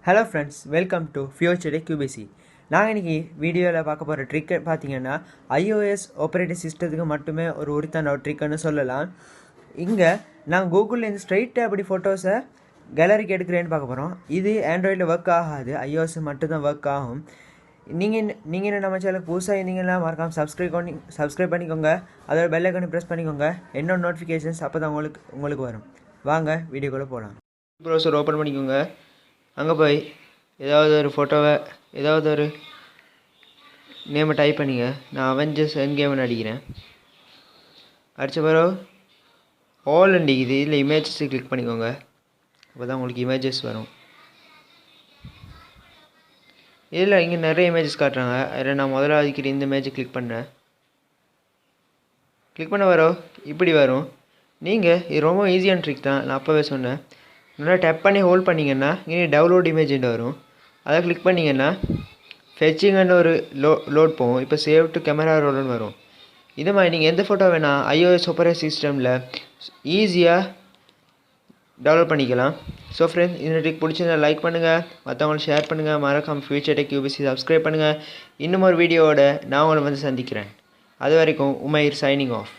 Hello friends, welcome to future QBC. நாங்கள் இன்றைக்கி வீடியோவில் பார்க்க போகிற ட்ரிக்கு பார்த்தீங்கன்னா iOS ஆப்ரேட்டிங் சிஸ்டத்துக்கு மட்டுமே ஒரு உரித்தான ஒரு ட்ரிக்குன்னு சொல்லலாம். இங்கே நான் கூகுள்லேருந்து ஸ்ட்ரைட்டாக அப்படி ஃபோட்டோஸை கேலரிக்கு எடுக்கிறேன்னு பார்க்க போகிறோம். இது ஆண்ட்ராய்டில் ஒர்க் ஆகாது, iOS மட்டும்தான் ஒர்க் ஆகும். நீங்கள் நம்ம சேனலுக்கு புதுசாக இருந்தீங்கன்னா மறக்காமல் சப்ஸ்கிரைப் பண்ணிக்கோங்க. அதோட பெல் ஐக்கானை ப்ரெஸ் பண்ணிக்கோங்க. என்னோட நோட்டிஃபிகேஷன்ஸ் அப்போ தான் உங்களுக்கு வரும். வாங்க வீடியோக்குள்ளே போகலாம். ப்ரௌசர் ஓப்பன் பண்ணிக்கோங்க. அங்கே போய் ஏதாவது ஒரு ஃபோட்டோவை ஏதாவது ஒரு நேமை டைப் பண்ணிங்க. நான் அவெஞ்சர்ஸ் எண்ட் கேம்னு அடிக்கிறேன். அடித்த பிறகு ஆல் அடிக்குது. இதில் இமேஜஸ் கிளிக் பண்ணிக்கோங்க. அப்போ தான் உங்களுக்கு இமேஜஸ் வரும். இதில் இங்கே நிறைய இமேஜஸ் காட்டுறாங்க. அதில் நான் முதலாவதுக்கிட்ட இந்த இமேஜை கிளிக் பண்ணேன். கிளிக் பண்ண வரும், இப்படி வரும். நீங்கள் இது ரொம்ப ஈஸியான ட்ரிக் தான், நான் அப்போவே சொன்னேன். நல்லா டேப் பண்ணி ஹோல்ட் பண்ணிங்கன்னா இங்கே டவுன்லோட் இமேஜ்னு வரும். அதை கிளிக் பண்ணிங்கன்னா ஃபெச்சிங்கன்னு ஒரு லோட் போகும். இப்போ சேவ் டு கேமரா ரோல்னு வரும். இது மாதிரி நீங்கள் எந்த ஃபோட்டோ வேணால் iOS ஆப்ரேட்டிங் சிஸ்டமில் ஈஸியாக டவுன்லோட் பண்ணிக்கலாம். ஸோ ஃப்ரெண்ட்ஸ், இந்த ட்ரிக் பிடிச்சிருந்தா லைக் பண்ணுங்கள், மற்றவங்களுக்கு ஷேர் பண்ணுங்கள். மறக்காம ஃபியூச்சர் டெக் QBC சப்ஸ்கிரைப் பண்ணுங்கள். இன்னும் ஒரு வீடியோவோட நான் உங்களை வந்து சந்திக்கிறேன். அது வரைக்கும் உமைர் சைனிங் ஆஃப்.